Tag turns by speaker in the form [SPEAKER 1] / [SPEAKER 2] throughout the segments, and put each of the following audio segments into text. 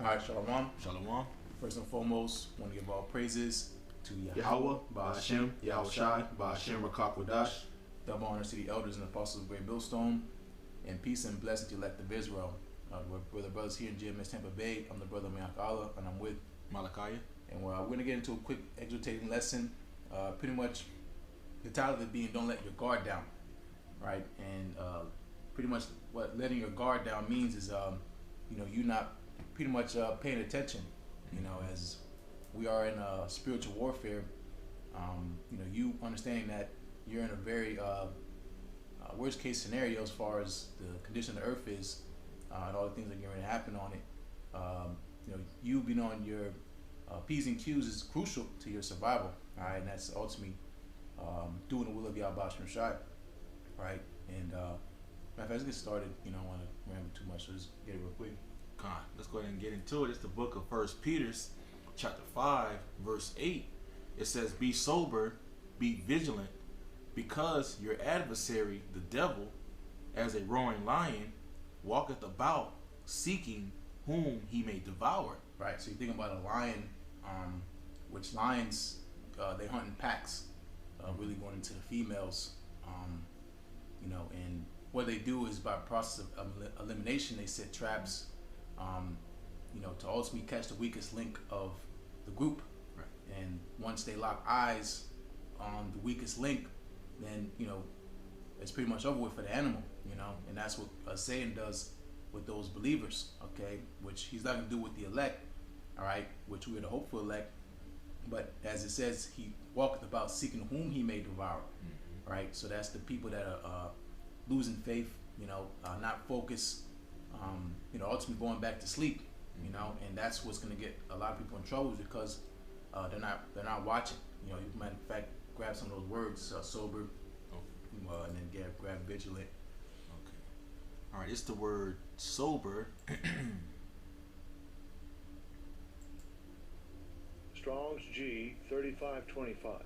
[SPEAKER 1] Alright, Shalom.
[SPEAKER 2] Shalom.
[SPEAKER 1] First and foremost, want to give all praises to
[SPEAKER 2] Yahweh, Ba'ashem, Yahushai, Ba'ashem Rakakwadash.
[SPEAKER 1] Double honors to the elders and apostles of Great Millstone, and peace and blessing to the elect of Israel. We're the brothers here in GMS Tampa Bay. I'm the brother Mayak Allah, and I'm with
[SPEAKER 2] Malachiah.
[SPEAKER 1] And we're going to get into a quick exhortating lesson. Pretty much the title of it being "Don't Let Your Guard Down," right? And pretty much what letting your guard down means is, you not pretty much paying attention. As we are in spiritual warfare, you understanding that you're in a very worst case scenario as far as the condition of the earth is, and all the things that are going to happen on it. You being on your P's and Q's is crucial to your survival. All right, and that's ultimately doing the will of Yahweh Shai. Right, and let's get started. I don't want to ramble too much, so just get it real quick.
[SPEAKER 2] Let's go ahead and get into it. It's the book of 1 Peter, chapter 5, verse 8. It says, "Be sober, be vigilant, because your adversary, the devil, as a roaring lion, walketh about, seeking whom he may devour."
[SPEAKER 1] Right. So you think about a lion, which lions they hunt in packs, really going into the females, and what they do is by process of elimination, they set traps. To ultimately catch the weakest link of the group.
[SPEAKER 2] Right.
[SPEAKER 1] And once they lock eyes on the weakest link, then it's pretty much over with for the animal. And that's what Satan does with those believers. Okay, which he's not going to do with the elect. All right, which we are the hopeful elect. But as it says, he walketh about seeking whom he may devour. Mm-hmm. Right. So that's the people that are losing faith. Not focused. Ultimately going back to sleep, and that's what's going to get a lot of people in trouble because they're not watching. You might in fact grab some of those words, sober, and then grab vigilant.
[SPEAKER 2] Okay. All right. It's the word sober.
[SPEAKER 3] Strong's G 3525.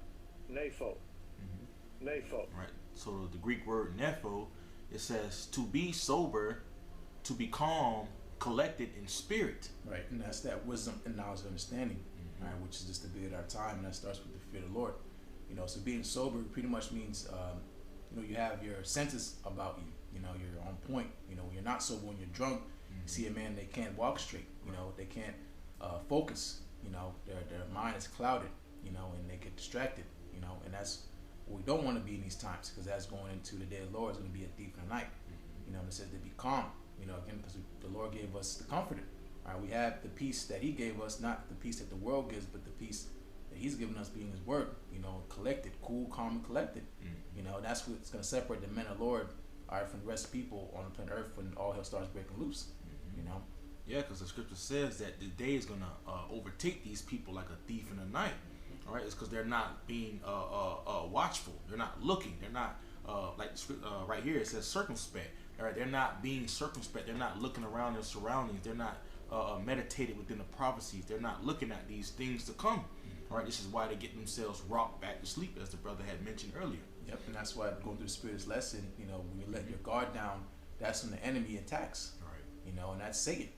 [SPEAKER 3] Nepho.
[SPEAKER 2] Mm-hmm.
[SPEAKER 3] Nepho.
[SPEAKER 2] Right. So the Greek word nepho, it says to be sober, to be calm, collected in spirit.
[SPEAKER 1] Right, and that's that wisdom and knowledge and understanding, mm-hmm. Right, which is just the bit of our time, and that starts with the fear of the Lord. So being sober pretty much means, you have your senses about you. You're on point. When you're not sober, when you're drunk, mm-hmm. You see a man, they can't walk straight. They can't focus. Their mind is clouded. And they get distracted. And that's what we don't want to be in these times, because that's going into the day of the Lord is going to be a thief in the night. Mm-hmm. And it says to be calm. Again, because the Lord gave us the Comforter. All right, we have the peace that He gave us, not the peace that the world gives, but the peace that He's given us, being His Word. Collected, cool, calm, and collected. Mm-hmm. That's what's going to separate the men of the Lord, all right, from the rest of people on the planet Earth when all hell starts breaking loose. Mm-hmm.
[SPEAKER 2] Yeah, because the Scripture says that the day is going to overtake these people like a thief in the night. All right, it's because they're not being watchful. They're not looking. They're not right here it says circumspect. All right, they're not being circumspect. They're not looking around their surroundings. They're not meditated within the prophecies. They're not looking at these things to come. All right, this is why they get themselves rocked back to sleep, as the brother had mentioned earlier.
[SPEAKER 1] Yep, and that's why going through the Spirit's lesson, when you let your guard down, that's when the enemy attacks.
[SPEAKER 2] All right.
[SPEAKER 1] And that's Satan.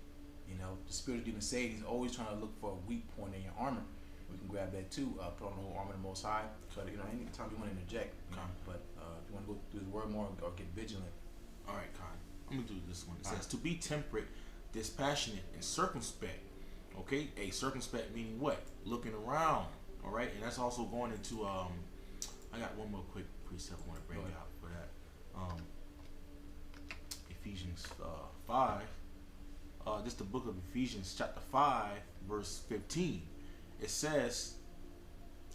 [SPEAKER 1] The Spirit didn't say he's always trying to look for a weak point in your armor. We can grab that too. Put on the whole armor of the Most High. But anytime you want to interject, but if you want to go through the word more or get vigilant.
[SPEAKER 2] All right, Con. I'm gonna do this one. It says to be temperate, dispassionate, and circumspect. Okay, a circumspect meaning what? Looking around. All right, and that's also going into I got one more quick precept I want to bring out for that. Ephesians 5. Just the book of Ephesians, chapter 5, verse 15. It says,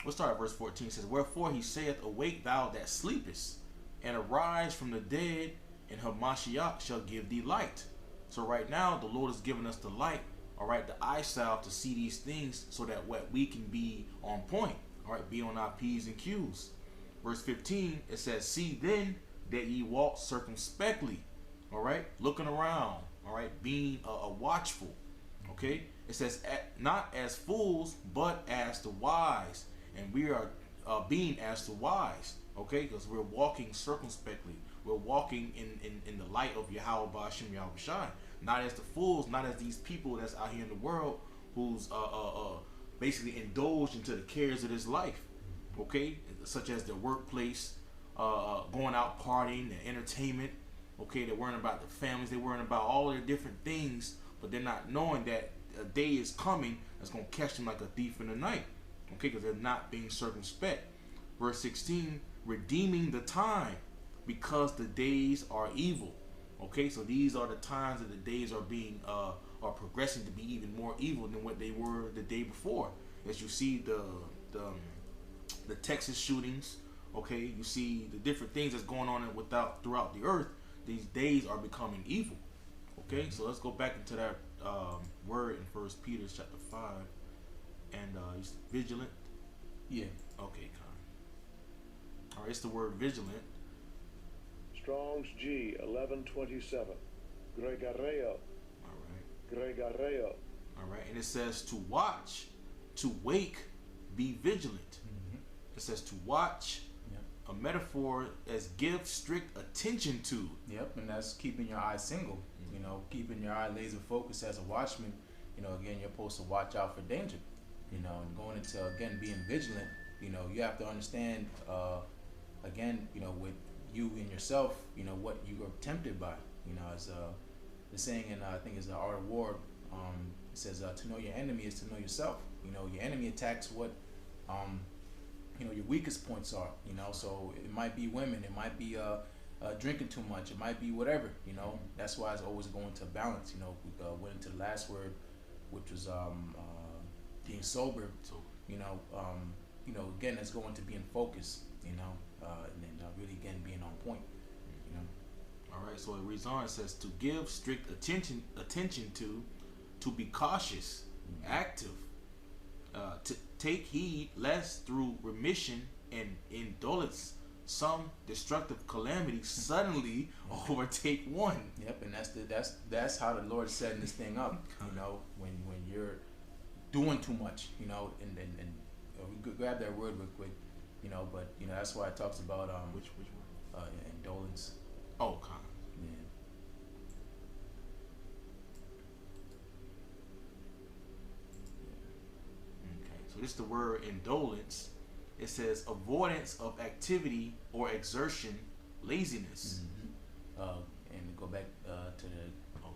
[SPEAKER 2] we'll start at verse 14. It says, "Wherefore he saith, Awake thou that sleepest, and arise from the dead, and Hamashiach shall give thee light." So right now, the Lord has given us the light, all right, the eye salve to see these things, so that what we can be on point, all right, be on our P's and Q's. Verse 15, it says, "See then that ye walk circumspectly," all right, looking around, all right, being watchful. Okay, it says, "Not as fools, but as the wise," and we are being as the wise. Okay, because we're walking circumspectly. We're walking in the light of Yahweh Ba'ashem Yahushai. not as the fools, not as these people that's out here in the world who's basically indulged into the cares of this life, okay, such as their workplace, going out partying, their entertainment, okay, they're worrying about their families, they're worrying about all their different things, but they're not knowing that a day is coming that's going to catch them like a thief in the night, okay, because they're not being circumspect. Verse 16, redeeming the time because the days are evil. Okay, so these are the times that the days are being are progressing to be even more evil than what they were the day before. As you see the Texas shootings, okay, you see the different things that's going on throughout the earth. These days are becoming evil. Okay, so let's go back into that word in First Peter chapter 5, and vigilant.
[SPEAKER 1] Yeah.
[SPEAKER 2] Okay, all right, it's the word vigilant.
[SPEAKER 3] Strong's G 1127. Gregareo.
[SPEAKER 2] All right.
[SPEAKER 3] Gregareo.
[SPEAKER 2] All right, and it says to watch, to wake, be vigilant. It says to watch.
[SPEAKER 1] Yep.
[SPEAKER 2] A metaphor as give strict attention to.
[SPEAKER 1] Yep, and that's keeping your eye single. You know, keeping your eye laser focused as a watchman. You know, again, you're supposed to watch out for danger. You know, and going into, again, being vigilant. You know, you have to understand, again, you know, with you and yourself, you know, what you are tempted by. You know, as the saying, and I think it's the Art of War, it says to know your enemy is to know yourself. You know, your enemy attacks what, you know, your weakest points are. You know, so it might be women, it might be drinking too much, it might be whatever. You know, that's why it's always going to balance. You know, we went into the last word, which was being sober. You know, again, it's going to be in focus. You know, and then really again being on point. You know.
[SPEAKER 2] All right, so it reads on. It says to give strict attention to be cautious, active, to take heed lest through remission and indolence some destructive calamity suddenly overtake one.
[SPEAKER 1] Yep, and that's how the Lord is setting this thing up. You know, when you're doing too much, you know, and we could grab that word real quick. You know, but you know that's why it talks about
[SPEAKER 2] which word?
[SPEAKER 1] Indolence.
[SPEAKER 2] Oh, God.
[SPEAKER 1] Yeah.
[SPEAKER 2] Okay, so this is the word indolence. It says avoidance of activity or exertion, laziness.
[SPEAKER 1] And go back to the
[SPEAKER 2] word.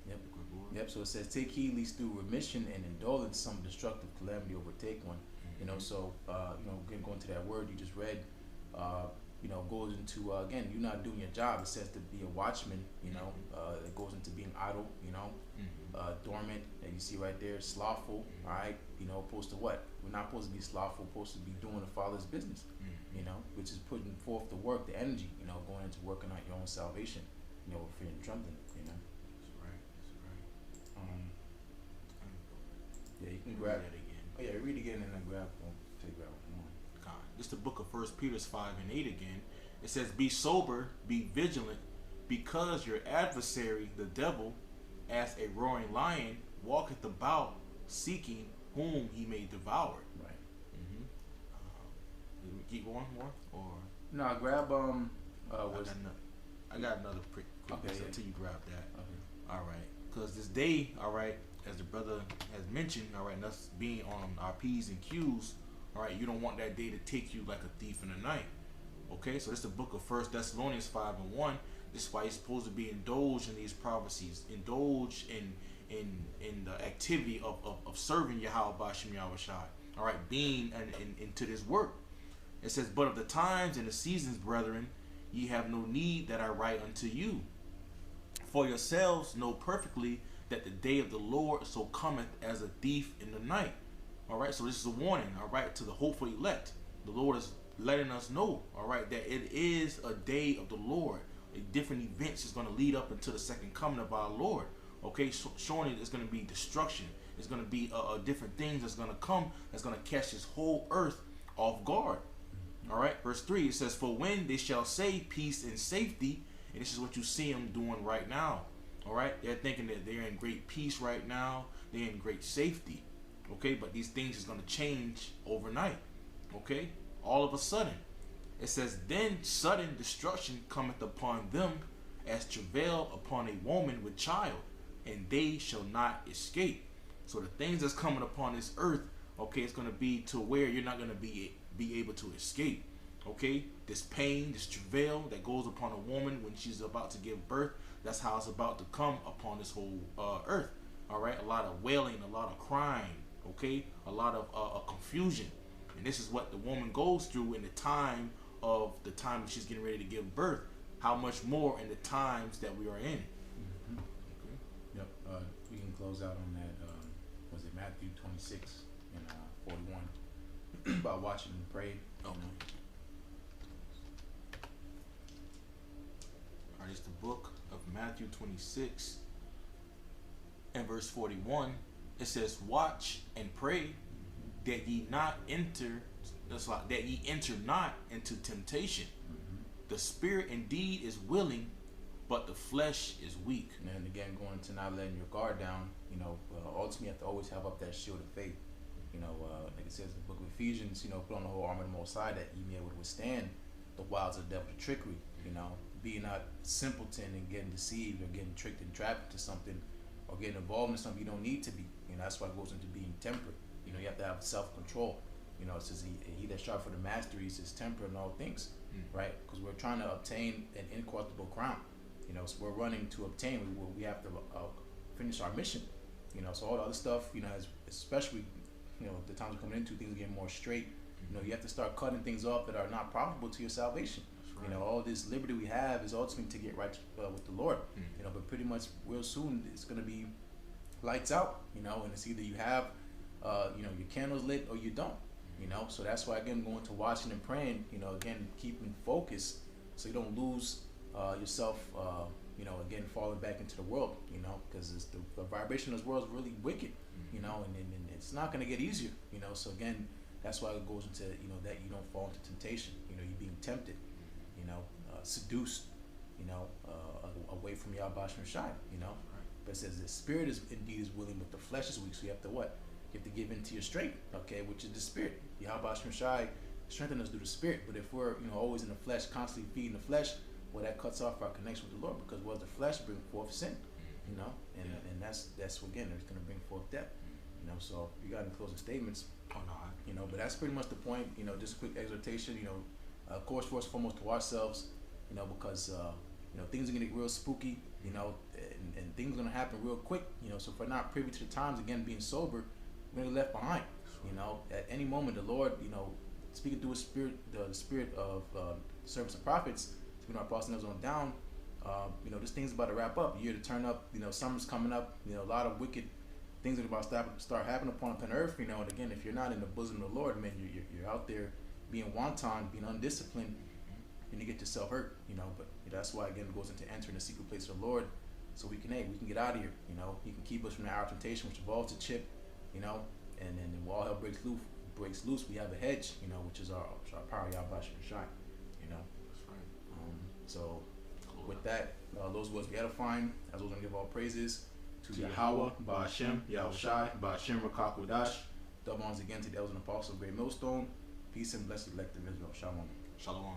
[SPEAKER 1] Yep.
[SPEAKER 2] Good word.
[SPEAKER 1] Yep. So it says take heed lest through remission and indolence some destructive calamity overtake one. You know, so you know, again, going to that word you just read, you know, goes into again, you're not doing your job. It says to be a watchman. You know, it goes into being idle. You know, dormant. And you see right there, slothful. All right. You know, opposed to what? We're not supposed to be slothful. We're supposed to be doing the Father's business. You know, which is putting forth the work, the energy. You know, going into working out your own salvation. You know, with fear and trembling. You know.
[SPEAKER 2] That's right. That's right.
[SPEAKER 1] Yeah, you can grab
[SPEAKER 2] that again.
[SPEAKER 1] Oh yeah, read again and then grab one. Take grab one.
[SPEAKER 2] God. This is the book of 1 Peter 5 and 8 again. It says, be sober, be vigilant, because your adversary, the devil, as a roaring lion, walketh about, seeking whom he may devour.
[SPEAKER 1] Right.
[SPEAKER 2] Keep going more? Or
[SPEAKER 1] No, grab
[SPEAKER 2] I got another quick
[SPEAKER 1] Okay, yeah.
[SPEAKER 2] until you grab that.
[SPEAKER 1] Okay.
[SPEAKER 2] All right. Because this day, all right, as the brother has mentioned, all right, and us being on our P's and Q's, all right, you don't want that day to take you like a thief in the night. Okay, so this is the book of 1 Thessalonians 5 and 1. This is why you're supposed to be indulged in these prophecies, indulge in the activity of serving Yahweh Bashim Yahushai. All right, being into this work. It says, but of the times and the seasons, brethren, ye have no need that I write unto you. For yourselves know perfectly that the day of the Lord so cometh as a thief in the night. All right, so this is a warning, all right, to the hopeful elect. The Lord is letting us know, all right, that it is a day of the Lord. Different events is going to lead up into the second coming of our Lord. Okay, so showing it is going to be destruction. It's going to be different things that's going to come that's going to catch this whole earth off guard. All right, verse 3, it says, for when they shall say peace and safety, and this is what you see them doing right now. All right, they're thinking that they're in great peace right now. They're in great safety. Okay, but these things is going to change overnight. Okay, all of a sudden. It says, then sudden destruction cometh upon them as travail upon a woman with child. and they shall not escape. So the things that's coming upon this earth, okay, it's going to be to where you're not going to be able to escape. Okay, this pain, this travail that goes upon a woman when she's about to give birth, that's how it's about to come upon this whole earth. All right, a lot of wailing, a lot of crying, okay, a lot of confusion. And this is what the woman goes through in the time that she's getting ready to give birth. How much more in the times that we are in.
[SPEAKER 1] Mm-hmm.
[SPEAKER 2] Okay.
[SPEAKER 1] Yep. We can close out on that. Was it Matthew 26 and 41 about watching and pray?
[SPEAKER 2] Okay. All right, it's the book of Matthew 26 and verse 41. It says, "Watch and pray that ye enter not into temptation. The spirit indeed is willing, but the flesh is weak."
[SPEAKER 1] And again, going to not letting your guard down, ultimately you have to always have up that shield of faith. Like it says in the book of Ephesians, put on the whole armor of the Most High that you may be able to withstand the wiles of the devil, the trickery, being not simpleton and getting deceived or getting tricked and trapped into something or getting involved in something you don't need to be. That's why it goes into being temperate. You have to have self-control. It says he that strives for the mastery is temperate in all things, right? Because we're trying to obtain an incorruptible crown. So we're running to obtain. We have to finish our mission. So all the other stuff, especially, the times we're coming into, things getting more straight. You have to start cutting things off that are not profitable to your salvation. Right. All this liberty we have is ultimately to get right with the Lord. But pretty much real soon it's going to be lights out. And it's either you have, your candles lit or you don't. So that's why again going to watching and praying. Again keeping focus so you don't lose yourself. Again falling back into the world. Because the vibration of this world is really wicked. And it's not going to get easier. So again, that's why it goes into that you don't fall into temptation. You're being tempted. Seduced. Away from Yahweh Shai. But it says the spirit is indeed is willing, but the flesh is weak. So you have to what? You have to give into your strength, okay, which is the spirit. Yahweh Shai strengthen us through the spirit. But if we're always in the flesh, constantly feeding the flesh, well, that cuts off our connection with the Lord, because the flesh bring forth sin, and that's again it's going to bring forth death. So you got any closing statements?
[SPEAKER 2] Oh no.
[SPEAKER 1] But that's pretty much the point. Just a quick exhortation. Of course, first and foremost to ourselves. Because things are gonna get real spooky. And things are gonna happen real quick. So if we're not privy to the times, again being sober, we're gonna be left behind. At any moment, the Lord, speaking through His Spirit, the Spirit of servants and prophets, our apostles on down. This thing's about to wrap up. The year to turn up. Summer's coming up. A lot of wicked things are about to start happening upon earth. And again, if you're not in the bosom of the Lord, man, you're out there being wanton, being undisciplined, and you get yourself hurt. But that's why again it goes into entering the secret place of the Lord, so we can get out of here. He can keep us from the hour of temptation, which involves a chip. And then when all hell breaks loose, we have a hedge. Which is our power, Yahweh Shai.
[SPEAKER 2] That's right.
[SPEAKER 1] So with that, those words be edifying. As we're gonna give all praises to Yahweh, Ba'ashem, Yahushai, Ba'ashem Rakakwadash. Double honors again to the elders and apostles of Great Millstone. Peace and blessed elect of Israel. Shalom.
[SPEAKER 2] Shalom.